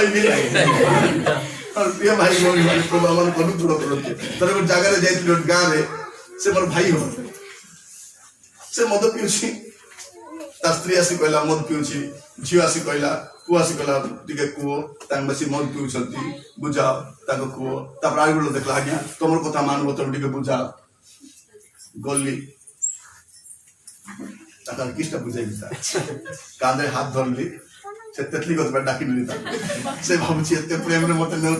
କହିବି प्रिय भाई भौणी मैंने प्रभु आम अनुग्रह करते तर गोटे जगह जाइए गाँव में से मोर भाई हो से मद पीऊँची तार स्त्री आसी कहला मद पीऊँची झील आसी कहला पुआ आसी कहला टे कुओ बस मद पीऊँच बुझाओ कुओ तापर आगे गोटे देखला आज्ञा तुम कथा मानव तुम टे बुझाओ गली किसटा बुझाई कांदे हाथ धरली से तेतली गत डाक से भावुची एत प्रेम मत नौ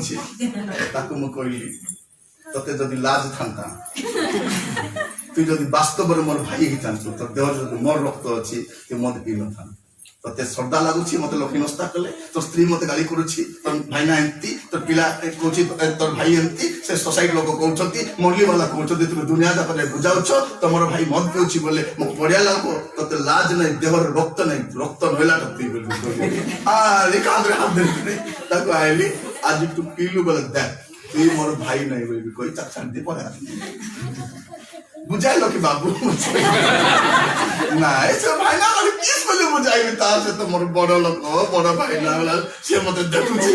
कहली ते जदि लाज था तु जदि वास्तव मोर भाई होता तो देह जो मोर रक्त अच्छी तु मत पी न था ते श्रद्धा लगुच मत लक्षीनस्ता कले तो स्त्री मत गाड़ी करुच्ची तोर भाईना एमती तोर पिला कौच तोर भाई एमती से सोसाइटी लोक कहते मुरली वाला कहते तुम दुनिया जाक बुझाऊच तुम भाई मद पीऊँची बोले मो बढ़िया लगो ते लाज नहीं देहर रक्त नहीं रक्त नहला कांदे हाथ धरती आईली आज तू पीलु बोले देख तु मोर भाई नहीं बोली कोई तक शांति पड़ा बुझाइल कि बाबू ना से भाई ना किस बोले बुझाइबी ता से तो मोर बड़ लोक बड़ भाई ना से मते देखुची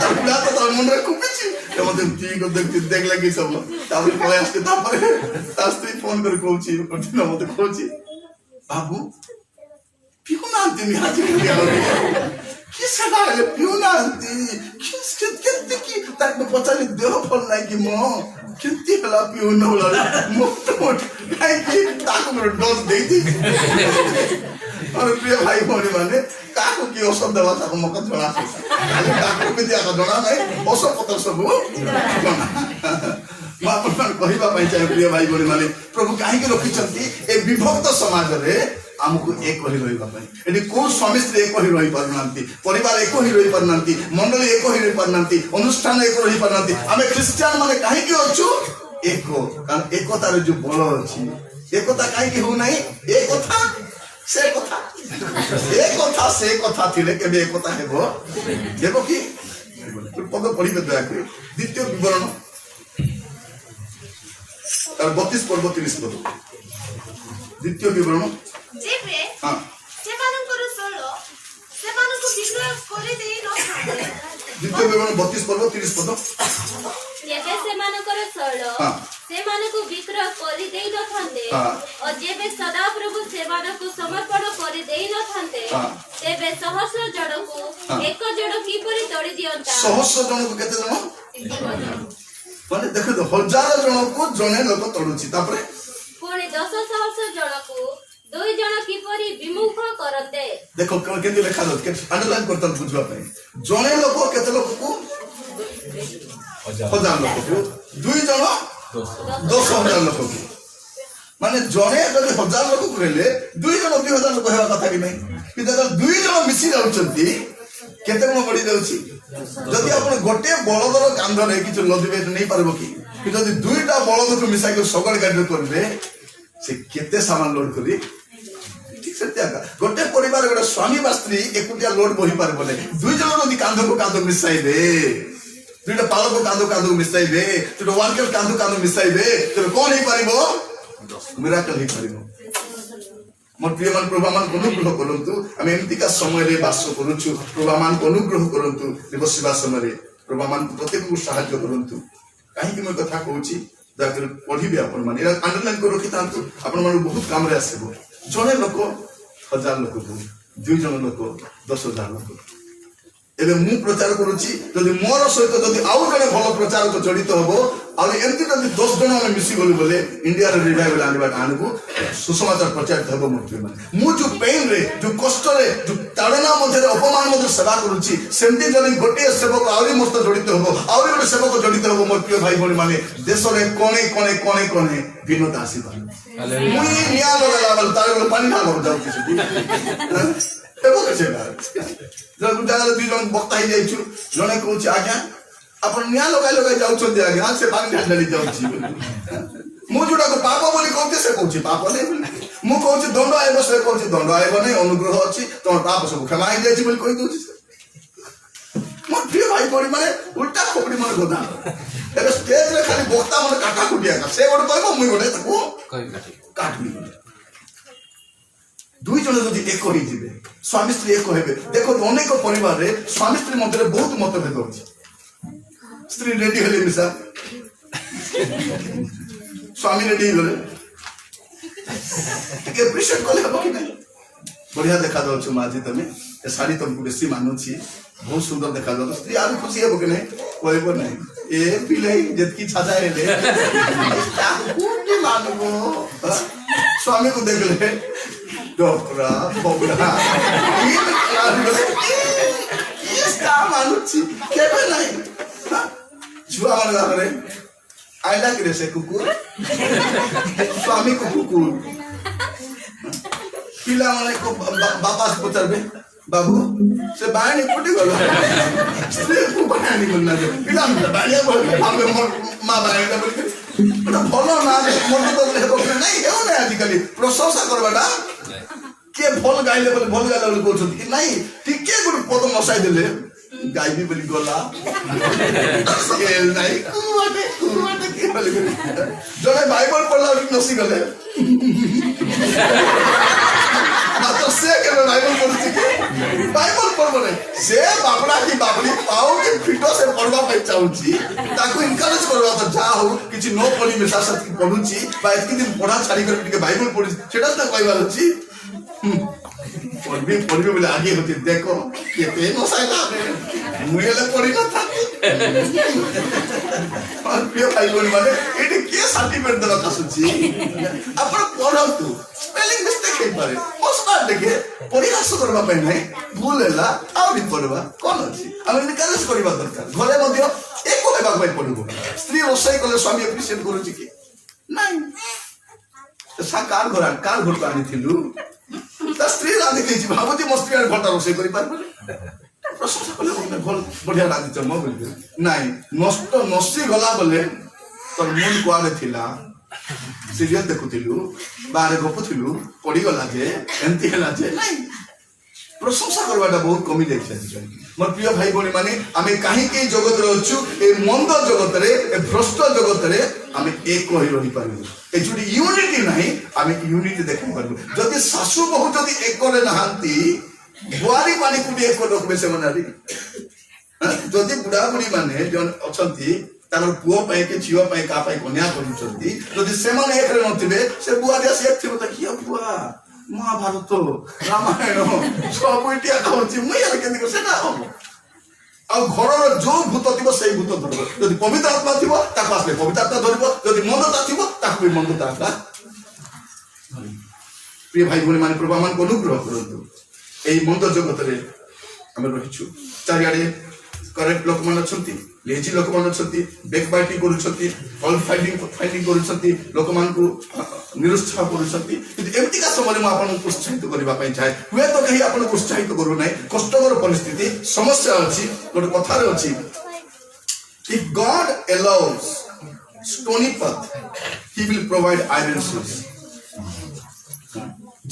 तबला तो तोर मन रे कुपिची ते मते ती को देख लगी सब तापर पळे आस्ते तापर तास्ते फोन कर कहूची करथिन मते कहूची बाबू पिउ ना दिनी हाजी लिया किस ना पिउ ना दी किस केते की ताक पचाली देह फल नाही कि मो किंती हला पिउ न होला मोट मोट काई की ताको मोर डोज दे दी और प्रिय भाई भौणी माने काको की औषध दवा ताको मक जणा खाली ताको भी दिया जणा नाही औषध पत्र सब मा अपन कहिबा पई चाहे प्रिय भाई भौणी माने प्रभु काहे के रखिचंती ए विभक्त समाज रे आमको एक ही रही एटी कौ स्वामी स्त्री एक ही रही पारनांती परिवार एक ही रही पारनांती मंडली एक ही रही पारनांती अनुष्ठान एक रही पारनांती आमे क्रिश्चियन माने काहे के अछु एक कारण एकता रे जो बल अछि एकता काहे के हो नाही एकता से कथा थिले केबे एकता हेबो देखो कि पद पढ़िबे दया करे द्वितीय विवरण 32 पर्व 30 पद द्वितीय विवरण जेबे सेमानकर सोलो सेमानको विग्रह करे देई न थाते द्वितीय विवरण 32 पर्व 30 पद जेबे सेमानकर सोलो सेमानको विग्रह करे देई न थाते और जेबे सदा प्रभु सेमानको समर्पण करे देई न थाते तेबे सहस्र जणको एक जण किपरि तोड़ी दियंता सहस्र जणको केते जण माने देखो तो हजार जणको जणे लोक तोडुची तापरे कोने 10 सहस्र जणको दुई जण किपरि विमुख करते देखो केते लिखा दो के अंडरलाइन करतन बुझवा पे जणे लोक केते लोक को हजार लोक को दुई जण 10,000 लोक को माने जणे जदि हजार लोक कहले दुई जण 2000 लोक हेबा कथा कि नहीं कि जदि दुई जण मिसी जाउचंती केते गुण बढ़ी जाउची जदि आपण गोटे बळदर कांधरे किछ लदिबे नहीं पारबो कि जदि दुईटा बळद को मिसा के सगळ गाडी करबे से केते सामान लोड करी ठीक से गोटे परिवार गोटे स्वामी बा स्त्री एकुटिया लोड बही पारबो नै दुई जण जदि कांध को कांध मिसाइबे दुईटा पालक को कांध कांध मिसाइबे दुईटा वर्कर कांध कांध मिसाइबे तो कोन ही पारिबो मिराकल ही पारिबो मोर प्रिय मान प्रभु मान अनुग्रह करंतु आमे एमतिका समय रे वास करूछु प्रभु मान अनुग्रह करंतु दिवसवा समय रे प्रभु मान प्रत्येक को सहायता करंतु काहे कि मैं कथा कहूची दयाकर पढ़िबे अपन माने अंडरलाइन कर रखि तांतु अपन मान बहुत काम रे आसेबो जने लोक 1000 लोक को दुई जन लोक 10,000 लोक एबे मु प्रचार करूची जदि मोर सहित जदि आउ जने भल प्रचार को जड़ित होबो आ एमति जदि 10 जन हम मिसी गलु बोले इंडिया रे रिवाइवल आनिबा आनबो सुसमाचार प्रचार होबो मुक्ति माने मु जो पेन रे जो कष्ट रे जो ताड़ना मध्य अपमान मध्य सेवा करूची सेमति जदि गोटे सेवक आउरी मस्त जड़ित होबो आउरी गोटे सेवक जड़ित होबो मोर प्रिय भाई भणी माने देश रे कोने कोने कोने कोने भिन्नता आसी पारे हालेलुया मुई निया लगाला बल तारे पानी ना हो जाउ किसी एबो के सेवा जब गुटाला दुई जन बक्ता ही जाइछु जने कहूची आज्ञा अपन निया लगाई जाउछन आज्ञा से पानी ढाली जाउछी मु जोटा को पाप बोली कहते से कहूची पाप नै मु कहूची दंड आइबो से कहूची दंड आइबो नै अनुग्रह अछि तोर पाप सब क्षमा हो जाइछि बोली कहि दोछि मोर प्रिय भाई बड़ी माने उल्टा खोपड़ी माने गोदा एबे स्टेज रे खाली बक्ता माने काटा कुटिया से गोटे कहबो मुई गोटे ताको काटबी दुई जन जदि एक हो जिवे स्वामी स्त्री एक हेबे देखो अनेक परिवार रे स्वामी स्त्री मध्य बहुत मतभेद होछि स्त्री रेडी हेले मिसा स्वामी रेडी होले के एप्रिशिएट कले हबो कि नहीं बढ़िया देखा जाउछ माजी तमे ए साड़ी तुमको बेसी मानुछि बहुत सुंदर देखा जाउछ स्त्री आरो खुशी हेबो कि नहीं कहबो नहीं ए पिले जतकी छाजा हेले कोनी मानबो स्वामी को देख ले डोकरा बोगरा इसका मानुछि केबे नहीं जुआ वाला रे आइला कि से कुकुर स्वामी को कुकुर पिला माने को बाबा से पचरबे बाबू से बाणी फुटी गलो स्त्री को बाणी बोलना दे पिला बाणी बोल हम मां बाणी बोल तो भलो ना मन तो लेबो नहीं हेउ ना आजिकली प्रशंसा करबाटा के भल गाइले बोले भल गाइले बोले कहउछ कि नहीं टिके गुड पद मसाई देले गाइबी बोली गला स्केल नहीं कुवाटे के बोले जने बाइबल पढ़ला नसी गले मात्र से के बाइबल पढ़छि के बाइबल पढ़बो नहीं से बाबड़ा की बाबली पाओ के फिटो से पढ़वा पे चाहूची ताको इनकरेज करवा तो जा हो किछि नो पढ़ी मिसा सती पढ़ुची बा एतकी दिन पढ़ा छाड़ी कर के बाइबल पढ़ी सेटा त कहबार अछि पढ़बी बोले आगे होती देखो केते नसाइला मुएले पढ़ी न था और प्रिय भाई बोली माने एटी के सर्टिफिकेट देला कासुची आपण पढ़तु स्पेलिंग मिस्टेक हे पारे मस्ता देखे परिहास करबा पे नहीं भूल हैला आउरी पढ़बा कोन अछि हम इनकरेज करबा दरकार घरे मध्ये एक हेबा पे पढ़बो स्त्री रोसई कले स्वामी एप्रिशिएट करूची कि नहीं सा कार घर को आनी थिलु ता स्त्री राधी कहछि भाबुजी मस्ती आर घरटा रोसई करि पारबो प्रशंसा कले मने भल बढ़िया राधी छ म बोलबे नाही नष्ट नसी गला बोले तोर मन कोआले थिला सीरियल देखुथिलु बारे गपुथिलु पड़ी गला जे एंती हला जे नाही प्रशंसा करवाटा बहुत कमी जाइछ मोर प्रिय भाई बोली माने आमे काहे के जगत रे अछु ए मंद जगत रे ए भ्रष्ट जगत रे आमे एक होई रहि पारबो ए जुडी यूनिटी नाही आमे यूनिटी देखै पारबो जदि सासु बहु जदि एक करे नहांती बुआरी माने कुडी एक रखबे से मनारी जदि बुढ़ा बुढ़ी माने जन अछंती ताकर पुओ पाए के झियो पाए का पाए कन्या करूछंती जदि से माने एक रे नथिबे से बुआरी से एक थिबो त किया बुआ महाभारत रामायण सब इटिया खाऊची मुई आर केंदी को सेटा हो आ घरर जो भूत थिबो सेई भूत धरबो जदि पवित्र आत्मा थिबो ताको आसले पवित्र आत्मा धरबो जदि मंदता थिबो ताको भी मंदता आत्मा प्रिय भाई बोली माने प्रभु मान को अनुग्रह करंतु एई मंद जगत रे हम रहिछु चारियाडे करेक्ट लोक मान अछंती लेजी लोक मान अछंती बैक बाइटिंग करूछंती फॉल्ट फाइटिंग करूछंती लोक मान को निरुत्साह करूछंती किंतु एमती का समय में आपन प्रोत्साहित करबा पई चाहे हुए तो कहीं आपन प्रोत्साहित करू नै कष्टकर परिस्थिति समस्या अछि गोटे कथा रे अछि if God allows stony path he will provide iron shoes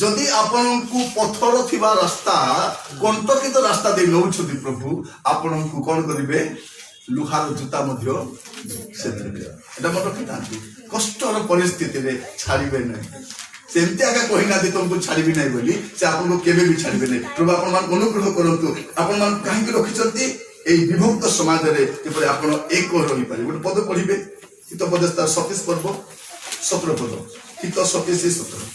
जदि आपन को पत्थर थिबा रास्ता कंटकित रास्ता दे नउछथि प्रभु आपन को कोन करिवे लुहार जूता मध्य से एटा मत रखितांती कष्टर परिस्थिति रे छाड़िबे नै सेमते आगे कहिना दे तुमको छाड़िबे नै बोली से आपन को केबे भी छाड़िबे नै प्रभु आपन मान अनुग्रह करंतु आपन मान काहे कि रखिचंती एई विभक्त समाज रे जेपरे आपन एक रहि पारि गोटे पद पढिबे हित पदस्ता 27 पर्व 17 पद हित 27 17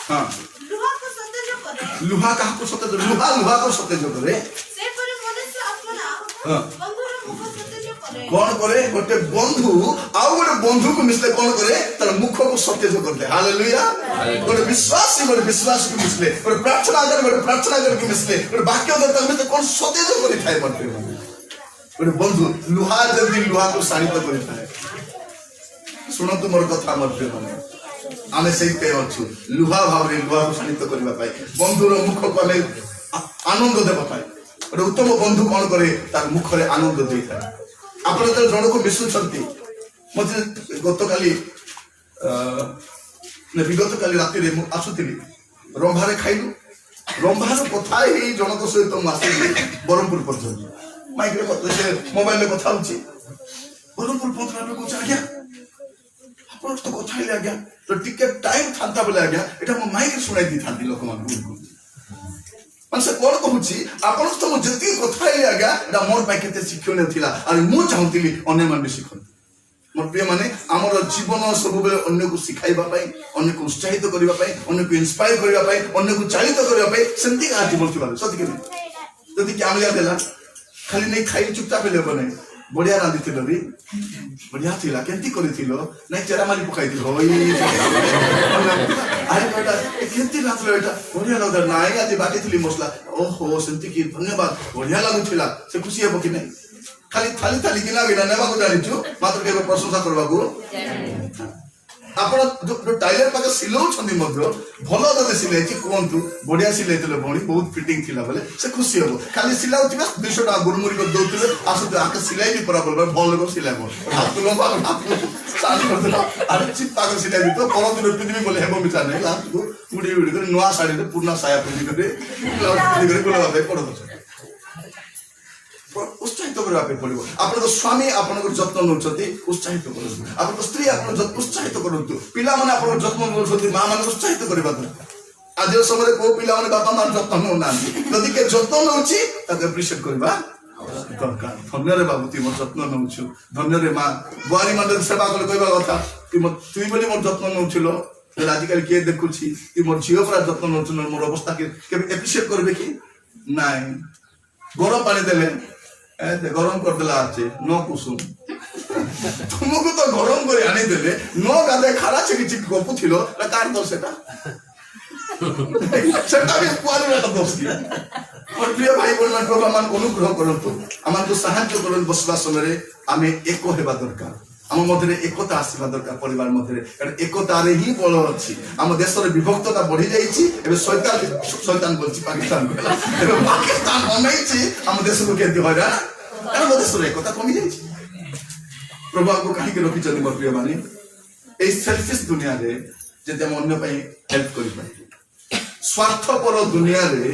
हां लुहा का को सतेज लुहा को सतेज करे से परे मनुष्य अपना बंधुर मुख सतेज करे कोन करे गोटे बंधु आ गोटे बंधु को मिसले कोन करे तार मुख को सतेज करते हालेलुया गोटे विश्वास को मिसले गोटे प्रार्थना कर मिसले गोटे वाक्य दत्त में तो कोन सतेज करि थाए मते गोटे बंधु लुहा जल्दी लुहा को सानित करि थाए सुनो तो मोर कथा मते माने आमे सही पे अछु लुहा भावरे लुहा को शानित करबा पाई बंधुर मुख को आमे आनंद देबा पाई और उत्तम बंधु कोन करे तार मुख रे आनंद देई थाए आपण त जण को विश्व छंती मते गतकाली ने विगत काली राति रे मु आसुतिली रंभारे खाइलु रंभार कथा हे जण को सहित मासे बरमपुर पर्यंत माइक रे से मोबाइल रे कथा होची बरमपुर पहुंचला पे को आज्ञा ଆପଣ ତ କଥା ହେଲେ ଆଜ୍ଞା ତ ଟିକେ ଟାଇମ ଥାନ୍ତା ବୋଲେ ଆଜ୍ଞା ଏଟା ମୋ ମାଇକ ଶୁଣାଇ ଦେଇଥାନ୍ତି ଲୋକମାନଙ୍କୁ ମାନେ ସେ କଣ କହୁଛି ଆପଣ ତ ମୁଁ ଯେତିକି କଥା ହେଲି ଆଜ୍ଞା ଏଟା ମୋର ପାଇଁ କେତେ ଶିକ୍ଷଣୀୟ ଥିଲା ଆଉ ମୁଁ ଚାହୁଁଥିଲି ଅନ୍ୟମାନେ ଶିଖନ୍ତୁ ମୋର ପ୍ରିୟ ମାନେ ଆମର ଜୀବନ ସବୁବେଳେ ଅନ୍ୟକୁ ଶିଖାଇବା ପାଇଁ ଅନ୍ୟକୁ ଉତ୍ସାହିତ କରିବା ପାଇଁ ଅନ୍ୟକୁ ଇନ୍ସପାୟାର କରିବା ପାଇଁ ଅନ୍ୟକୁ ଚାଳିତ କରିବା ପାଇଁ ସେମିତି କାହା ଜୀବନ ଥିବାର ସତିକି ନାହିଁ ଯଦି କ୍ୟାମେରା ଦେଲା ଖାଲି ନେଇ ଖାଇ ଚୁପଚାପ ହେଲେ ହବ ନାହିଁ ବଢିଆ ରାନ୍ଧିଥିଲ ବି ବଢିଆ ଥିଲା କେମିତି କରିଥିଲ ନାଇଁ ଚେରା ମାରି ପକାଇଥିଲ ଆରେ ଏଟା କେମିତି ରାନ୍ଧିଲ ଏଟା ବଢିଆ ଲାଗୁଥିଲା ନାଇଁ ଆଜି ବାଟିଥିଲି ମସଲା ଓହୋ ସେମିତି କି ଧନ୍ୟବାଦ ବଢିଆ ଲାଗୁଥିଲା ସେ ଖୁସି ହେବ କି ନାହିଁ ଖାଲି ଥାଲି ଥାଲି କିନା ବିନା ନେବାକୁ ଜାଣିଛୁ ମାତ୍ର କେବେ ପ୍ରଶଂସା କରିବାକୁ ଆପଣ ଯୋଉ ଟାଇଲର ପାଖେ ସିଲଉଛନ୍ତି ମଧ୍ୟ ଭଲ ଯଦି ସିଲେଇଛି କୁହନ୍ତୁ ବଢିଆ ସିଲେଇଥିଲେ ଭଉଣୀ ବହୁତ ଫିଟିଂ ଥିଲା ବୋଲେ ସେ ଖୁସି ହବ ଖାଲି ସିଲାଉଥିବେ 200 ଟଙ୍କା ଗୁରୁମୁରି କରି ଦଉଥିବେ ଆସୁଥିବେ ଆକେ ସିଲେଇ ବି କରା ବୋଲେ ଭଲ ସିଲାଇବ ହାତ ଲମ୍ବା ଶାଢ଼ୀ କରିଦେଲ ଆରେ ଚିତ୍ତା କରି ସିଲେଇ ଦେଇଥିବ ପରଦିନ ପିନ୍ଧିବି ବୋଲେ ହେବ ମିଠା ନାହିଁ ଲାଷ୍ଟକୁ ଉଡ଼ି ଉଡ଼ି କରି ନୂଆ ଶାଢ଼ୀରେ ପୁରୁଣା ସାୟା ପିନ୍ଧିକରି ବୁଲାଇବା ପାଇଁ ପଡୁଛି ଉତ୍ସାହିତ କରିବା ପାଇଁ ପଡିବ ଆପଣଙ୍କ ସ୍ୱାମୀ ଆପଣଙ୍କ ଯତ୍ନ ନେଉଛନ୍ତି ଉତ୍ସାହିତ କରନ୍ତୁ ଆପଣଙ୍କ ସ୍ତ୍ରୀ ଆପଣଙ୍କ ଉତ୍ସାହିତ କରନ୍ତୁ ପିଲାମାନେ ଆପଣଙ୍କ ଯତ୍ନ ନେଉଛନ୍ତି ମା ମାନଙ୍କୁ ଉତ୍ସାହିତ କରିବା ଦରକାର ଆଜିର ସମୟରେ କୋଉ ପିଲାମାନେ ବାପା ମା ଯତ୍ନ ନେଉନାହାନ୍ତି ଯଦି କିଏ ଯତ୍ନ ନେଉଛି ତାକୁ ଆପ୍ରିସିଏଟ କରିବା ଦରକାର ଧନ୍ୟରେ ବାବୁ ତୁଇ ମୋର ଯତ୍ନ ନେଉଛୁ ଧନ୍ୟରେ ମା ବୁଆରୀ ମାନେ ସେବା କଲେ କହିବା କଥା ତୁଇ ବୋଲି ମୋର ଯତ୍ନ ନେଉଥିଲ ଆଜିକାଲି କିଏ ଦେଖୁଛି ତୁଇ ମୋର ଝିଅ ପୁରା ଯତ୍ନ ନେଉଛୁ ମୋର ଅବସ୍ଥା କେବେ ଆପ୍ରିସିଏଟ କରିବେ କି ନାଇଁ ଗରମ ପାଣି ଦେଲେ गरम करदेला आछे नो कुसुम तुमको तो गरम करे आनी देले नो गादे खारा चिक चिक गपु थिलो ला कार दो सेटा सेटा भी कुआली ला दोस की और प्रिय भाई बोल मन प्रभु मान अनुग्रह करंतु आमान को सहायता करन बसबा समय आमे एको हेबा दरकार आम मध्य एकता आसवा दरकार परिवार मध्य कारण एकतार ही बल अच्छी आम देश विभक्तता बढ़ी जाइए शैतान बोलছি पाकिस्तान पाकिस्तान बनाई आम देश को केमती हैरान कारण मो देश एकता कमी जाइए प्रभु आपको कहीं रखिंट मोर प्रिय माने सेल्फिश दुनिया रे जदि आम अन्य हेल्प कर स्वार्थपर दुनिया रे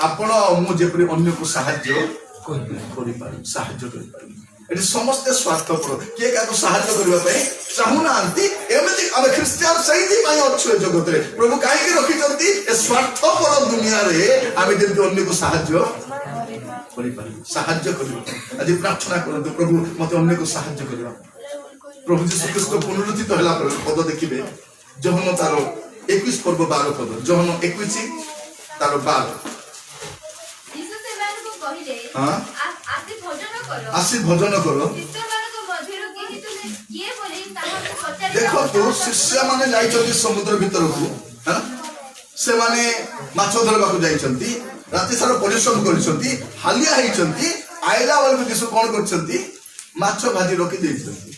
आपण मुझे अन्य को साहाय्य कर समस्ते स्वार्थपर किए क्या साहाय्य करने चाहूना आम ख्रीस्टियान सही अच्छे जगत प्रभु कहीं रखिंट स्वार्थपर दुनिया रे आम जमी अन्य को साहाय्य आज प्रार्थना करते प्रभु मत अन्य को साहाय्य करवा प्रभु जीशु ख्रीष्ट पुनरुत्थित होला पद देखिए जहन तार 21 पर्व 12 पद जहन 21 तार 12 आसी भजन करो देखो तो शिष्य माने जाइछथि समुद्र भीतर को से माने माछ धरबा को जाइछथि राति सारा परिश्रम करिसथि हालिया हेइछथि आइला वाला जीशु कोन करछथि माछ भाजी रखि देइछथि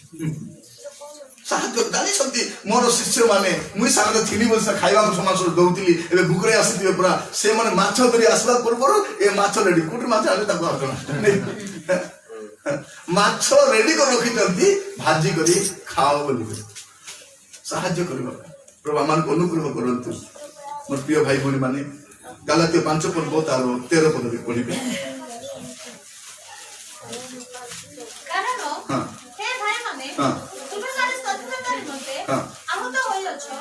साहाय्य जानी छथि मोर शिष्य माने मुई सागर थिनी बोलसा खाइबा को समाज दउतिली एबे भुकरे आसीथिबे पूरा से माने माछ धरि आसबा पूर्व ए माछ रेडी कुट माछ आले ताको आजणा माछ रेडी कर रखिछथि भाजी करी खाओ बोली साहाय्य करबा प्रभु मान को अनुग्रह करंतु मोर प्रिय भाई भौणी माने गलातिया 5 पर्व तार 13 पद पढिबे कारण हे भाई माने तुमे सारे स्वतंत्रता निमंते आहुत होई अछो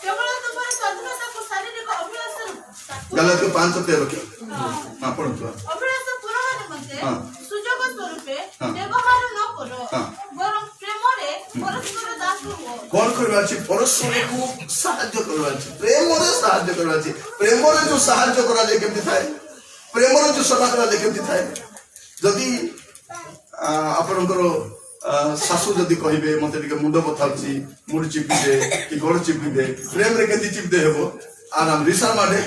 केवल तुमर स्वतंत्रता को शारीरिक अभ्यास गलातिया 5:13 के हां पढନ୍ତୁ अभ्यास पूर्ण निमंते सुजोग स्वरूपे व्यवहार न करो बरं प्रेमरे परस्पर दास हो कोन करबा छी परस्पर को साहाय्य करबा छी प्रेमरे साहाय्य करबा छी प्रेमरे जो साहाय्य करा जे केमति थाए प्रेमरे जो सेवा करा जे केमति थाए जदी आपनकर सासू जदि कहबे मते टिके मुंड बथाउची मुंड चिपि दे कि गोड़ चिपि दे प्रेम रे केति चिप दे हेबो आराम रिसा माडे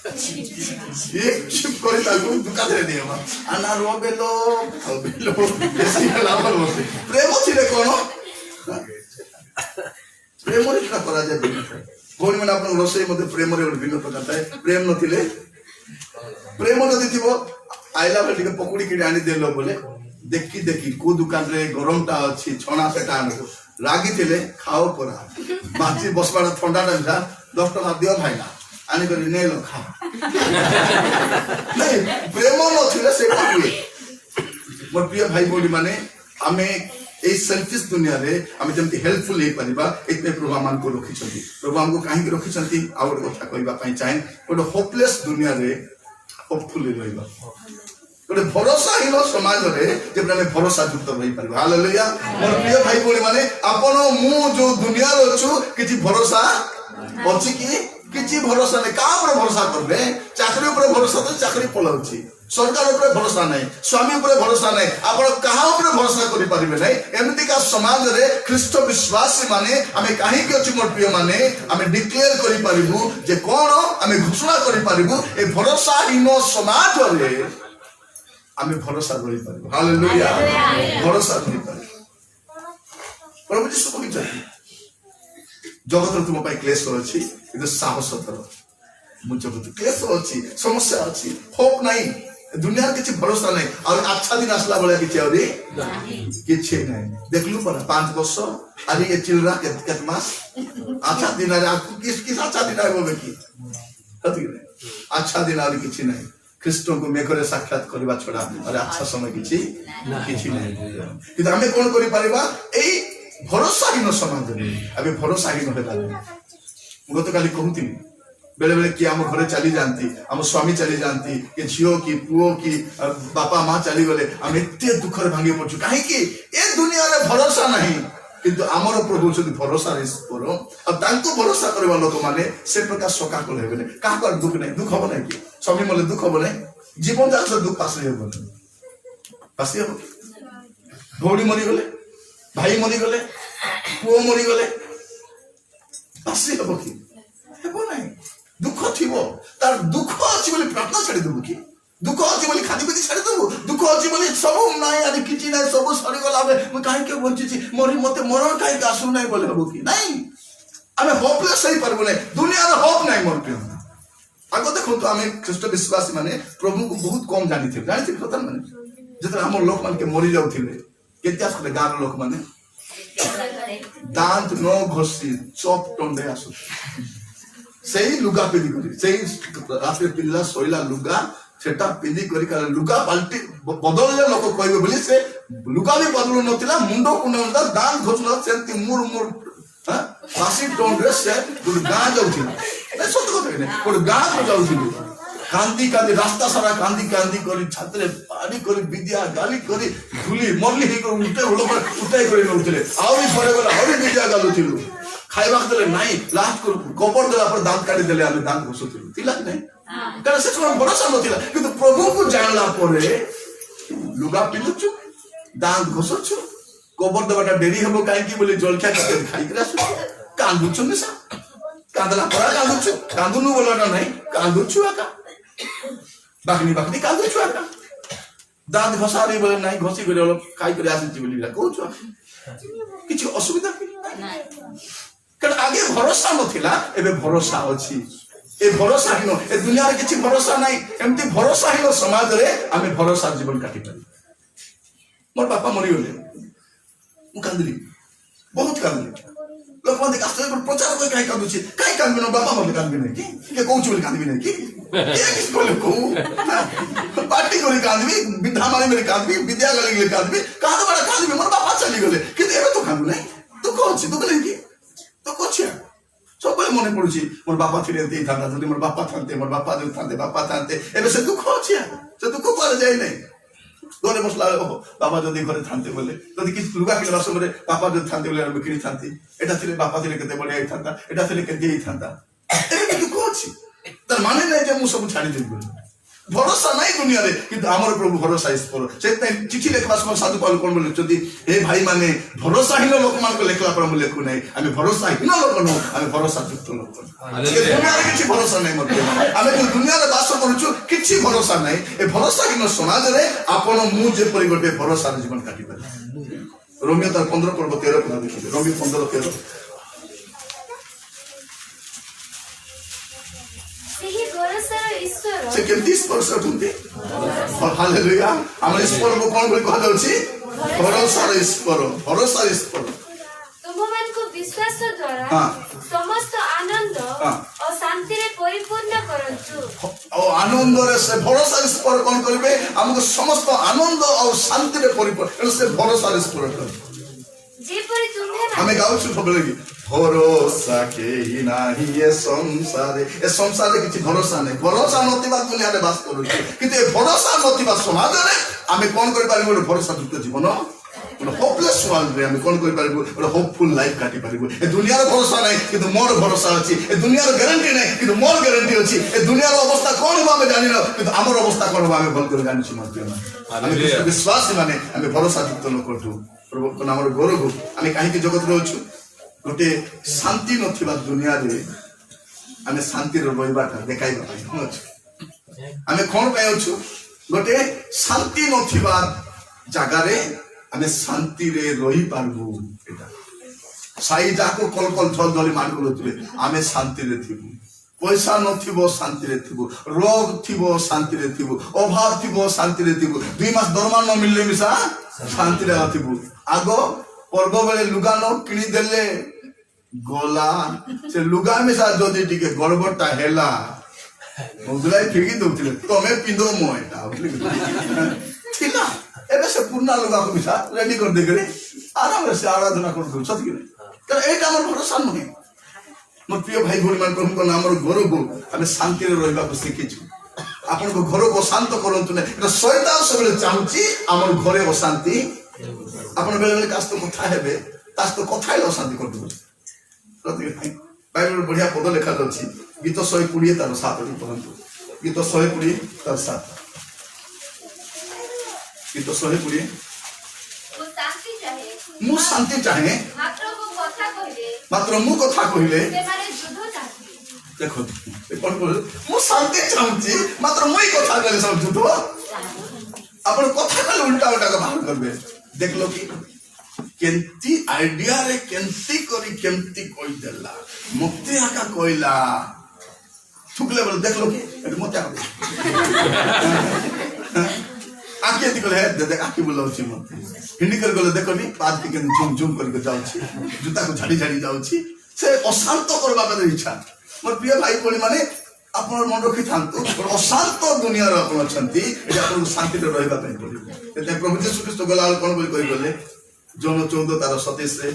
एक चिप करे ताकू दुका दे देबा आना रोबेलो बेसी लाभल होते प्रेम छिले कोन प्रेम रे का करा जाय कोन मन आपन रोसई मते प्रेम रे भिन्न प्रकार थाए प्रेम नथिले प्रेम जदि थिबो आइला बेले टिके पकुड़ी के आनी देलो बोले देखी देखी को दुकान रे गरम टा अछि छणा सेटा आनको रागी थिले खाओ परा बाची बसबाडा ठंडा टाइम 10 टका दियो भाईना आनी करी नै लो खा नहीं प्रेम नथिले से हुए मोर प्रिय भाई बोली माने आमे ए सेल्फिश दुनिया रे आमे जमती हेल्पफुल हे परिबा एतने प्रभु मान को रखी छथि प्रभु हमको काहे रखी छथि आ गोटे कथा कहबा पई चाहे गोटे होपलेस दुनिया रे होपफुल रहबा गोटे भरोसाहीन समाज रे जे आमे भरोसा युक्त रही परिबा हालेलुया मोर प्रिय भाई बोली माने आपण मु जो दुनिया रो छु किछि भरोसा अछि किछि भरोसा नै का पर भरोसा करबे चाकरी ऊपर भरोसा तो चाकरी पलाउछि सरकार ऊपर भरोसा नहीं स्वामी ऊपर भरोसा नहीं आपण कहा ऊपर भरोसा करि परिबे नहीं एमती का समाज रे ख्रीष्ट विश्वासी माने आमे काहे के अछि मोर प्रिय माने आमे डिक्लेयर करि परिबु जे कोन आमे घोषणा करि परिबु ए भरोसाहीन समाज रे आमे भरोसा करि परिबु हालेलुया भरोसा करि परिबु प्रभु जी सब कहै जगत तुम पाई क्लेश अछि इतो साहस करो मु जगत क्लेश अछि समस्या अछि होप नहीं दुनिया किछि भरोसा नहीं और अच्छा दिन आसला बोले किछि औरी किछि नहीं देखलु पर 5 वर्ष अरे ये चिलरा केत मास अच्छा दिन रे आपको किस अच्छा दिन आबो बेकी हति नहीं अच्छा दिन और किछि नहीं ख्रीष्ट को मेघरे साक्षात करबा छडा और अच्छा समय किछि नहीं कि हमें कोन करि परिबा एई भरोसाहीन समाज रे अबे भरोसाहीन हेला मु तो काली कहूती बेले बेले कि हम घरे चली जानती हम स्वामी चली जानती कि झियो की पुओ की बापा माँ चली गले हम एते दुखर भांगे पड़छु काहे कि ए दुनिया रे भरोसा नहीं किंतु हमर प्रभु जदि भरोसा रे करो अब तांको भरोसा करबा लोक माने से प्रकार सका को हेबे का कर दुख नहीं दुख हो नहीं कि स्वामी मले दुख हो नहीं जीवन जाक से दुख पास हेबो पास हेबो भौडी मरी गले भाई मरी गले पुओ मरी गले पास हेबो कि हेबो नहीं दुख थिबो तार दुख अछि बोली प्रार्थना छाड़ी देबो कि दुख अछि बोली खादी बिदी छाड़ी देबो दुख अछि बोली सब नाही आदि किछि नाही सब सरी गला मैं काहे के बंची छी मोरी मते मरण काहे का आसु नाही बोले हबो कि नहीं आमे होपलेस सही परबो नहीं दुनिया रे होप नाही मोर पे आगो देखो तो आमे ख्रीष्ट विश्वासी माने प्रभु को बहुत कम जानि थे पता माने जतरा हम लोक मान के मरि जाउथिले केतियास के गार लोक माने दांत नो घोसी चोप टंडे आसु सेही लुगा पिंदी करी सेही रात्रि पिल्ला सोइला लुगा सेटा पिंदी करी का लुगा पाल्टी बदलले लोक कहबे बोली से लुगा भी बदलु नथिला मुंडो कुनदा दान घोसला सेंती मुर मुर हां फासी टोन ड्रेस से गुड गां जाउथिला ए सत कथा ने गुड गां को जाउथिलु कांदी कांदी रास्ता सारा कांदी कांदी करी छात्रे पानी करी विद्या गाली करी धुली मरली हे को उठे उलो पर उठाई करी नउथिले आउरी फरे गला आउरी विद्या गालुथिलु खाइबा देले नाही लास्ट को गोबर देला पर दांत काटी देले आमे दांत घोसुथिलु तिला नहीं कारण से कोन भरोसा नथिला किंतु प्रभु को जानला परे लुगा पिलुछु दांत घोसुछु गोबर देबाटा डेरी हबो काहे कि बोले जलखा खाइ के आसु कांदुछु निसा कांदला परा कांदुछु कांदुनु बोलाटा नहीं कांदुछु आका बाकनी बाकनी कांदुछु आका दांत घोसारी बोले नहीं घोसी गले खाइ के आसु बोलिला कहूछु किछि असुविधा नहीं कारण आगे भरोसा नथिला एबे भरोसा अछि ए भरोसाहीन ए दुनिया रे किछि भरोसा नाही एमती भरोसाहीन समाज रे आमे भरोसा जीवन काटि पारी मोर बापा मरि गले मु कांदली बहुत कांदली लोक माने कास्ते प्रचार कोइ काहे कांदुछि काहे कांदबिनो बापा मरि कांदबि नै कि के कहउछु बोली कांदबि नै कि ए किस बोले को पार्टी कोइ कांदबि विद्या माने मेरे कांदबि विद्या गले गले कांदबि काहे बडा कांदबि मोर बापा चली गले कि एबे तो कांदु नै तो कोछि तो गले कि तो कोछि सब मने पड़ुछि मोर बापा थिले देई थांता जदि मोर बापा थांते मोर बापा जदि थांते बापा थांते एबे से दुख अछि से दुख पर जाय नै घरे बसला बाबा जदि घरे थांते बोले जदि कि लुगा किनबा समय बापा जदि थांते बोले हम किनि थांती एटा थिले बापा थिले केते बढिया थांता एटा थिले केते थांता एबे दुख अछि तर माने नै जे मु सब छाडी देबो भरोसा नहीं दुनिया रे किंतु हमर प्रभु भरोसा इस पर सेते चिठी लेखबा समय साधु पाल कोन बोले जदि हे भाई माने भरोसाहीन लोक मान को लेखला पर हम लेखु नै आमे भरोसाहीन लोक न आमे भरोसा युक्त लोक हालेलुया दुनिया रे किछि भरोसा नै मत आमे जो दुनिया रे वास करूछु किछि भरोसा नै ए भरोसाहीन समाज रे आपण मु जे परिगटे भरोसा जीवन काटि पारे रोमियो तर 15 पर्व 13 पद देखिए रोमियो 15:13 से केमती स्पर्श होते हालेलुया हम ईश्वर को कौन बोली कह दउछि भरोसा ईश्वर तुम मन को विश्वास द्वारा समस्त आनंद और शांति रे परिपूर्ण करंतु और आनंद रे से भरोसा ईश्वर कौन करबे हमको समस्त आनंद और शांति रे परिपूर्ण से भरोसा ईश्वर कर ଯେପରି ତୁମେ ଆମେ ଗାଉଛୁ ସବୁବେଳେ କି ଭରସା କେହି ନାହିଁ ଏ ସଂସାରରେ କିଛି ଭରସା ନାହିଁ। ଭରସା ନଥିବା ଦୁନିଆରେ ବାସ କରୁଛୁ, କିନ୍ତୁ ଏ ଭରସା ନଥିବା ସମାଜରେ ଆମେ କଣ କରିପାରିବୁ? ଗୋଟେ ଭରସା ଯୁକ୍ତ ଜୀବନ, ଗୋଟେ ହୋପଲେସ୍ ୱାର୍ଲଡରେ ଆମେ କଣ କରିପାରିବୁ? ଗୋଟେ ହୋପଫୁଲ ଲାଇଫ କାଟି ପାରିବୁ। ଏ ଦୁନିଆର ଭରସା ନାହିଁ କିନ୍ତୁ ମୋର ଭରସା ଅଛି। ଏ ଦୁନିଆର ଗ୍ୟାରେଣ୍ଟି ନାହିଁ କିନ୍ତୁ ମୋର ଗ୍ୟାରେଣ୍ଟି ଅଛି। ଏ ଦୁନିଆର ଅବସ୍ଥା କଣ ହବ ଆମେ ଜାଣିନ, କିନ୍ତୁ ଆମର ଅବସ୍ଥା କଣ ହବ ଆମେ ଭଲ କରି ଜାଣିଛୁ। ଆମେ ବିଶ୍ୱାସୀ ମାନେ ଆମେ ଭରସା ଯୁକ୍ତ ଲୋକ ଅଛୁ। ପ୍ରଭୁ ନାମର ଗୌରବ। ଆମେ କାହିଁକି ଜଗତରେ ଅଛୁ? ଗୋଟେ ଶାନ୍ତି ନଥିବା ଦୁନିଆରେ ଆମେ ଶାନ୍ତିରେ ରହିବାଟା ଦେଖାଇବା ପାଇଁ ଅଛୁ। ଆମେ କଣ ପାଇଁ ଅଛୁ? ଗୋଟେ ଶାନ୍ତି ନଥିବା ଜାଗାରେ ଆମେ ଶାନ୍ତିରେ ରହିପାରିବୁ। ଏଇଟା ସାଇ ଯାହାକୁ କଲ କଲ ଝଲ ଝଲି ମାଡ଼ି ବୋଲୁଥିବେ, ଆମେ ଶାନ୍ତିରେ ଥିବୁ। ପଇସା ନଥିବ ଶାନ୍ତିରେ ଥିବୁ, ରୋଗ ଥିବ ଶାନ୍ତିରେ ଥିବୁ, ଅଭାବ ଥିବ ଶାନ୍ତିରେ ଥିବୁ, 2 ମାସ ଦରମା ନ ମିଳିଲେ ମିଶା ଶାନ୍ତିରେ ଥିବୁ। ଆଗ ପର୍ବ ବେଳେ ଲୁଗା ନ କିଣିଦେଲେ ଗଲା, ସେ ଲୁଗା ମିଶା ଯଦି ଟିକେ ଗଡ଼ବଡ଼ଟା ହେଲା ମୁଦୁରାଇ ଫିକି ଦଉଥିଲେ, ତମେ ପିନ୍ଧ ମୋ ଏଟା ଥିଲା। ଏବେ ସେ ପୁରୁଣା ଲୁଗାକୁ ମିଶା ରେଡି କରିଦେଇକରି ଆରାମରେ ସେ ଆରାଧନା କରିଦଉ ସତ କି ନାହିଁ? କାରଣ ଏଇଟା ଆମର ଭରସା ନୁହେଁ। ମୋ ପ୍ରିୟ ଭାଇ ଭଉଣୀ ମାନେ, ପ୍ରଭୁଙ୍କ ନାମର ଗୌରବ। ଆମେ ଶାନ୍ତିରେ ରହିବାକୁ ଶିଖିଛୁ। ଆପଣଙ୍କ ଘରକୁ ଅଶାନ୍ତ କରନ୍ତୁ ନାହିଁ। ଏଟା ଶୈତାନ ସବୁବେଳେ ଚାହୁଁଛି ଆମର ଘରେ ଅଶାନ୍ତି। ଆପଣ ବେଳେ ବେଳେ କାହା ସହିତ କଥା ହେବେ, ତା ସହିତ କଥା ହେଲେ ଅଶାନ୍ତି କରିଦେବେ। ବାଇବେଲରେ ବଢିଆ ପଦ ଲେଖାଯାଉଛି, ଗୀତ 120 ତାର 7 ପଢନ୍ତୁ। ଗୀତ 120 ତାର 7। ଗୀତ 120। ମୁଁ ଶାନ୍ତି ଚାହେଁ, ମାତ୍ର ମୁଁ କଥା କହିଲେ ଦେଖନ୍ତୁ କଣ କହିଲେ, ମୁଁ ଶାନ୍ତି ଚାହୁଁଛି ମାତ୍ର ମୁଇଁ କଥା କହିଲେ ସବୁ ଯୁଦ୍ଧ। ଆପଣ କଥା କହିଲେ ଉଲ୍ଟା ଉଲ୍ଟା ବାହାର କରିବେ। ଦେଖିଲ କି କେମିତି ଆଇଡିଆରେ କେମିତି କରି କେମିତି କହିଦେଲା, ମତେ ଆକା କହିଲା ଠୁକଲେ ବୋଲେ ଦେଖିଲ କି ଏଠି ମତେ ଆଖି ଏମିତି କଲେ ଦେଖ ଆଖି ବୁଲାଉଛି ମତେ ହିଣ୍ଡି କରି ଗଲେ ଦେଖନି ପାଦ କେମିତି ଝୁମ୍ ଝୁମ୍ କରିକି ଯାଉଛି, ଜୁତାକୁ ଝାଡ଼ି ଝାଡ଼ି ଯାଉଛି। ସେ ଅଶାନ୍ତ କରିବା ପାଇଁ ଇଚ୍ଛା। ମୋର ପ୍ରିୟ ଭାଇ ଭଉଣୀ ମାନେ, ଆପଣ ମନେ ରଖିଥାନ୍ତୁ, ଅଶାନ୍ତ ଦୁନିଆରେ ଆପଣ ଅଛନ୍ତି, ଏଠି ଆପଣଙ୍କୁ ଶାନ୍ତିରେ ରହିବା ପାଇଁ ପଡିବ। ସେଥିପାଇଁ ପ୍ରଭୁ ଯୀଶୁ ଖ୍ରୀଷ୍ଟ ଗଲାବେଳେ କଣ ବୋଲି କହିଗଲେ, ଜନ 14 ତାର 27ରେ,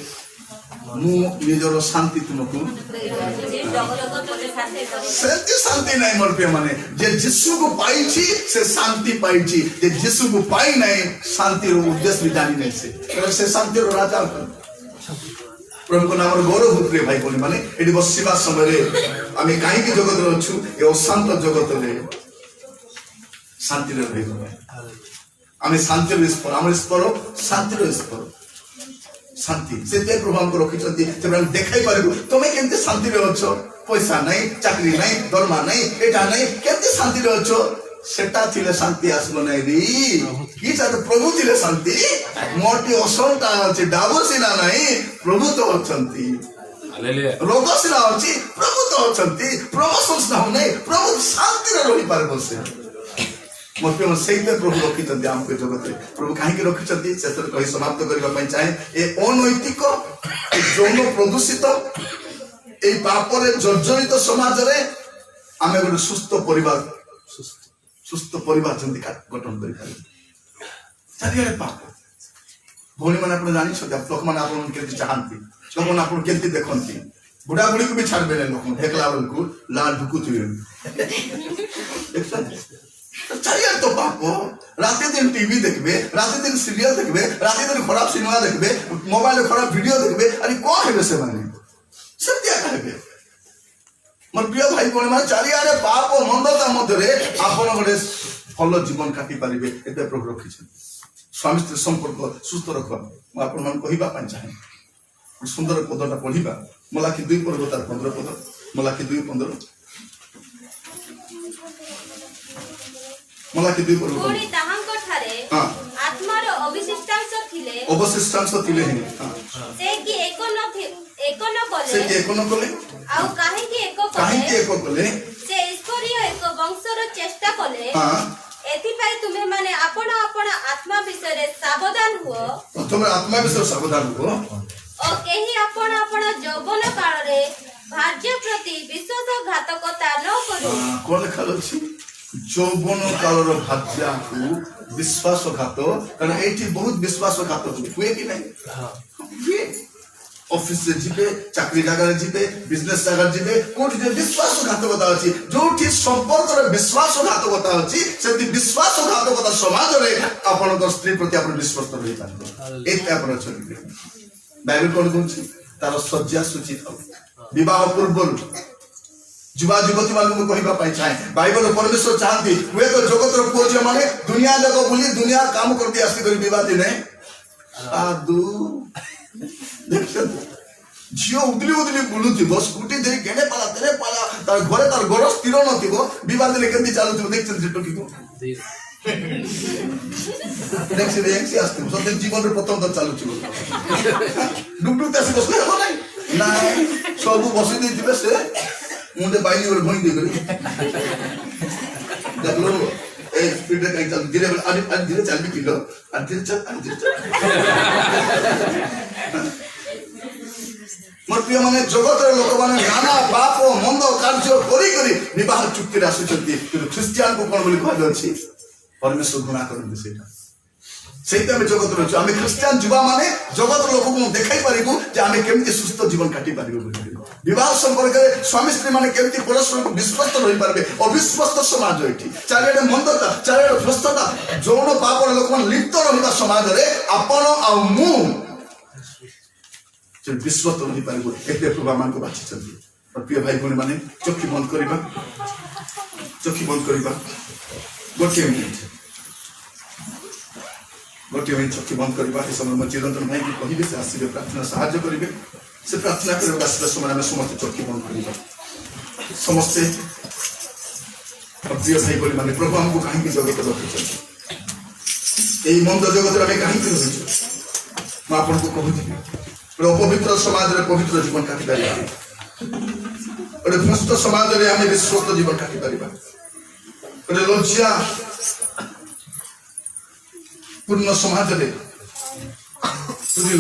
ମୁଁ ନିଜର ଶାନ୍ତି ତୁମକୁ। ସେମିତି ଶାନ୍ତି ନାହିଁ ମୋର ପ୍ରିୟ ମାନେ। ଯେ ଯୀଶୁକୁ ପାଇଛି ସେ ଶାନ୍ତି ପାଇଛି, ଯେ ଯୀଶୁକୁ ପାଇ ନାହିଁ ଶାନ୍ତିର ଉଦ୍ଦେଶ୍ୟ ବି ଜାଣି ନାହିଁ। ସେ ଶାନ୍ତିର ରାଜା। ପ୍ରଭୁଙ୍କ ନାମର ଗୌରବ। ପ୍ରିୟ ଭାଇ ଭଉଣୀ ମାନେ, ଏଠି ବସିବା ସମୟରେ ଆମେ କାହିଁକି ଜଗତରେ ଅଛୁ? ଏ ଅଶାନ୍ତ ଜଗତରେ ଶାନ୍ତିରେ ରହିବା ପାଇଁ। ଆମେ ଶାନ୍ତିର ଈଶ୍ୱର, ଆମର ଈଶ୍ୱର ଶାନ୍ତିର ଈଶ୍ୱର। ଶାନ୍ତି ସେଥିପାଇଁ ପ୍ରଭୁ ଆମକୁ ରଖିଛନ୍ତି, ସେମାନେ ଦେଖାଇ ପାରିବୁ ତମେ କେମିତି ଶାନ୍ତିରେ ଅଛ। ପଇସା ନାହିଁ, ଚାକିରି ନାହିଁ, ଦରମା ନାହିଁ, ଏଟା ନାହିଁ, କେମିତି ଶାନ୍ତିରେ ଅଛ। ସେଟା ଥିଲେ ଶାନ୍ତି ଆସିବ ନାହିଁ ରେ। କି ପ୍ରଭୁ ଥିଲେ ଶାନ୍ତି। ମୋଟି ଅସଲଟା ଅଛି, ଡାବ ସିନା ନାହିଁ, ପ୍ରଭୁ ତ ଅଛନ୍ତି। ରୋଗ ସିନା ଅଛି, ପ୍ରଭୁ ତ ଅଛନ୍ତି। ପ୍ରମୋଶନ ସିନା ହଉନାହିଁ, ପ୍ରଭୁ ଶାନ୍ତିରେ ରହିପାରିବ। ସେ ସେଇଥିପାଇଁ ପ୍ରଭୁ ରଖିଛନ୍ତି ଆମକୁ ଜଗତରେ। ପ୍ରଭୁ କାହିଁକି ରଖିଛନ୍ତି ସେଥିରେ କହି ସମାପ୍ତ କରିବା ପାଇଁ ଚାହେଁ। ଏ ଅନୈତିକ, ଯୌନ ପ୍ରଦୂଷିତ, এই ପାପରେ ଜର୍ଜରିତ ସମାଜରେ ଆମେ ଗୋଟେ ସୁସ୍ଥ ପରିବାର ଯେମିତି ଗଠନ କରିପାରିବୁ। ଚାରିଆଡେ ପାପ। ଭଉଣୀ ମାନେ ଆପଣ ଜାଣିଛନ୍ତି, ଲୋକମାନେ ଆପଣଙ୍କୁ କେମିତି ଚାହାନ୍ତି, ଲୋକମାନେ ଆପଣ କେମିତି ଦେଖନ୍ତି। ବୁଢା ବୁଢୀକୁ ବି ଛାଡିବେ ନାହିଁ ଲୋକ, ଦେଖିଲା ବେଳକୁ ଲାଲ ଢୁକୁଥିବେ। ଚାରିଆଡେ ତ ପାପ। ରାତି ଦିନ ଟିଭି ଦେଖିବେ, ରାତି ଦିନ ସିରିଏଲ ଦେଖିବେ, ରାତି ଦିନ ଖରାପ ସିନେମା ଦେଖିବେ, ମୋବାଇଲରେ ଖରାପ ଭିଡିଓ ଦେଖିବେ। ଆରେ କଣ ହେବେ ସେମାନେ? ସେମିତି ଆକା ହେବେ। ମୋର ପ୍ରିୟ ଭାଇ ଭଉଣୀ ମାନେ, ଚାରିଆଡେ ପାପ ମନ୍ଦତା ମଧ୍ୟରେ ଆପଣ ଗୋଟେ ଭଲ ଜୀବନ କାଟି ପାରିବେ। ଏତେ ପ୍ରଭୁ ରଖିଛନ୍ତି। ସ୍ୱାମୀ ସ୍ତ୍ରୀ ସମ୍ପର୍କ ସୁସ୍ଥ ରଖିବା ମୁଁ ଆପଣମାନଙ୍କୁ କହିବା ପାଇଁ ଚାହେଁ। ସୁନ୍ଦର ପଦଟା ପଢିବା, ମଲାଖି 2 ପର୍ବ ତାର 15 ପଦ। ମଲାଖି 2:15। ମଲାଖି 2 ପର୍ବ। ପୁଣି ତାହାଙ୍କ ଠାରେ ଆତ୍ମାର ଅବଶିଷ୍ଟାଂଶ ଥିଲେ। ଅବଶିଷ୍ଟାଂଶ ଥିଲେ ହିଁ ସେ କି ଏକ ନ କଲେ, ସେ କି ଏକ ନ କଲେ, ଆଉ କାହିଁକି ଏକ କଲେ, ସେ ଈଶ୍ୱରୀୟ ଏକ ବଂଶର ଚେଷ୍ଟା କଲେ। ଏଥିପାଇଁ ତୁମେ ମାନେ ଆପଣ ଆତ୍ମା ବିଷୟରେ ସାବଧାନ ହୁଅ। ପ୍ରଥମେ ଆତ୍ମା ବିଷୟରେ ସାବଧାନ ହୁଅ। ଓ କେହି ଆପଣ ଯୌବନ କାଳରେ ଭାର୍ଯ୍ୟ ପ୍ରତି ବିଶ୍ୱାସଘାତକତା ନ କରୁ। କଣ ଲେଖାଯାଇଛି? ଯୌବନ କାଳର ଭାର୍ଯ୍ୟାକୁ ବିଶ୍ୱାସଘାତ। କାରଣ ଏଇଠି ବହୁତ ବିଶ୍ୱାସଘାତ ହୁଏ କି ନାହିଁ? ऑफिस से जीवे चाकरी जगह जीवे बिजनेस जगह जीवे कोठी जे विश्वासघातकता अछि जोठी संपर्क रे विश्वासघातकता अछि सेति विश्वासघातकता समाज रे आपन स्त्री प्रति आपन विश्वास रहि पारबो एते आपन चलिबे बाइबल कोन कहछि तार सज्जा सूचित हो विवाह पूर्व युवा युवती मान को कहबा पाई चाहे बाइबल परमेश्वर चाहती वे तो जगत रो पुओ जे माने दुनिया जगह बुली दुनिया काम करती आस्ती करी विवाह दिने आदू झियो उदली उदली बुलुथिबो स्कूटी धरी केने पाला तार घरे तार घर स्थिर नथिबो विवाह दिले केंदी चालुथिबो देखछन जे टोकी को देखछि देखछि आस्ते सते जीवन रे प्रथम तो चालुथिबो डुडु तासी बसले हो नाही सब बसि देथिबे से मुंडे बाइली और भई दे करी देखलो ए स्पीड रे कहीं चल धीरे चल भी किलो धीरे चल मोर प्रिय माने जगत रे लोक माने नाना पाप मंद कार्य करी करी विवाह चुक्ति रे आसुचंती किंतु ख्रिस्टियन को कोन बोली कहले अछि परमेश्वर गुणा करन सेटा सेटा में जगत रे आमे ख्रिस्टियन जुवा माने जगत लोक को देखाई परिबु जे आमे केमति सुस्त जीवन काटी परिबु बोली विवाह संपर्क रे स्वामी स्त्री माने केमति परस्पर को विश्वस्त रहि पारबे अविश्वस्त समाज एठी चारिडे मंदता चारिडे भ्रष्टता जौन पाप लोक मान लिप्त रहिबा समाज रे आपण आ मु जे विश्वस्त रहि पारबो एते प्रभु मान को बाछि छथि और प्रिय भाई भनी माने चोखी बंद करिबा गोटे मिनिट चोखी बंद करिबा ए समय में चिरंतन भाई की कहिबे से आसीबे प्रार्थना सहायता करिबे से प्रार्थना करबा आसीबे समय में समस्त चोखी बंद करिबा समस्त प्रिय भाई भनी माने प्रभु हमको काहे की जगत रखिछ एई मंद जगत रे काहे की रखिछ मैं आपन को कहूछि अपवित्र समाज रे पवित्र जीवन काटी पारिबा भ्रष्ट समाज रे आमे विश्वस्त जीवन काटी पारिबा लज्जा पूर्ण समाज रे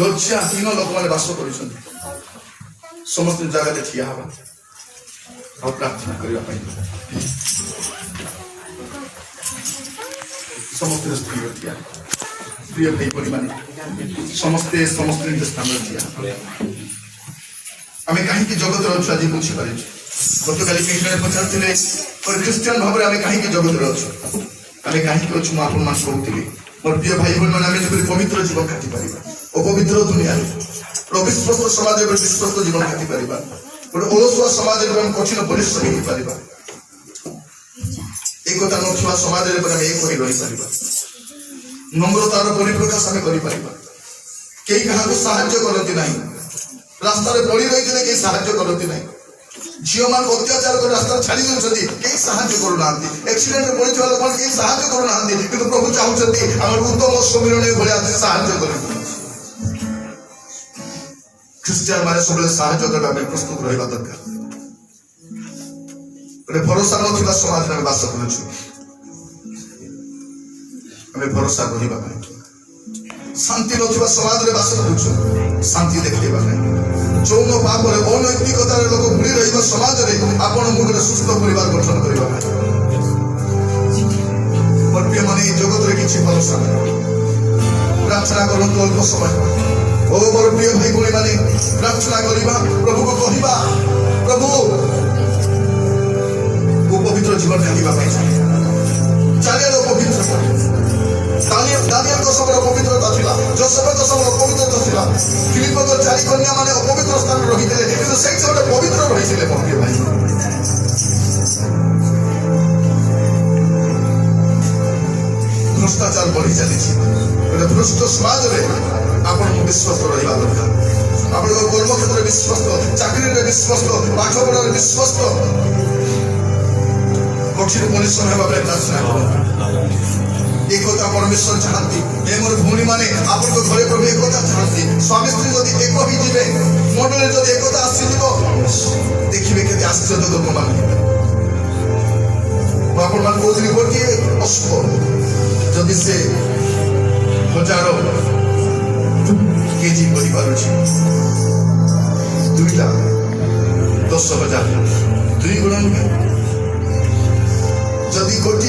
लज्जा हीन लोक माने वास करिसन समस्त जगह रे ठिया हवा और प्रार्थना करिबा पाई समस्त स्त्री ठिया प्रिय भाई बड़ी माने समस्त स्थान रे आमे काहे की जगत रे अछि आज बुझी पारे गतकाली केने पचारथिले और क्रिश्चियन भाबरे आमे काहे की जगत रे अछि आमे काहे की अछि मापन मान कहउथिले मोर प्रिय भाई बहन माने आमे जे पवित्र जीवन काटी परिबा अपवित्र दुनिया रे विश्वस्त समाज रे विश्वस्त जीवन काटी परिबा और ओलसुआ समाज रे हम कठिन परिश्रम ही परिबा एकता नथुआ समाज रे पर एक होई रहि परिबा नम्रतार परिप्रकाश आमे करि परिबा केई कहा को सहायता करती नहीं रास्ता रे पड़ी रही थे केई सहायता करती नहीं झियो मान अत्याचार कर रास्ता छाड़ी दउछथि केई सहायता करू नांती एक्सीडेंट रे पड़ी चला कोन केई सहायता करू नांती किंतु प्रभु चाहुछथि हमर उत्तम सुमिरणे भले आदि सहायता करू क्रिश्चियन माने सबले सहायता करबा में प्रस्तुत रहबा दरकार रे भरोसा नथिबा समाज रे वास करछु हमें भरोसा करिबा ପାଇଁ शांति नथिबा समाज रे वास करछु शांति देखिबा ପାଇଁ जौन पाप रे अनैतिकता रे लोक बुली रहिबा समाज रे आपण मुगरे सुस्थ परिवार गठन करिबा ପାଇଁ परपे माने जगत रे किछि भरोसा नहीं प्रार्थना करंतु अल्प समय ओ मोर प्रिय भाई भनी माने प्रार्थना करिबा प्रभु को कहिबा प्रभु वो पवित्र जीवन काटिबा ପାଇଁ चाहे पवित्र दानियल को सब पवित्रता थिला जोसेफ को सब पवित्रता थिला फिलिप को चारि कन्या माने अपवित्र स्थान रहिथिले किंतु से सब पवित्र रहिथिले मोर भाई भ्रष्टाचार बढ़ी चली भ्रष्ट समाज रे आपण विश्वास रहिबा दरकार आपण कर्म क्षेत्र विश्वास चाकरी रे विश्वास पाठ पढ़ा रे विश्वास कठिन परिश्रम हेबा पे प्रार्थना एकता परमेश्वर चाहती हे मोर भूमि माने आपन को घरे प्रभु एकता चाहती स्वामी स्त्री जदि एक भी जिवे मंडल जदि एकता आसी जीवो देखिबे केते आश्चर्य लोक माने आपन मान कोथि गोटी अश्व जदि से हजारों केजी परि पारुछि दुईटा 10,000 दुई गुण जदि गोटी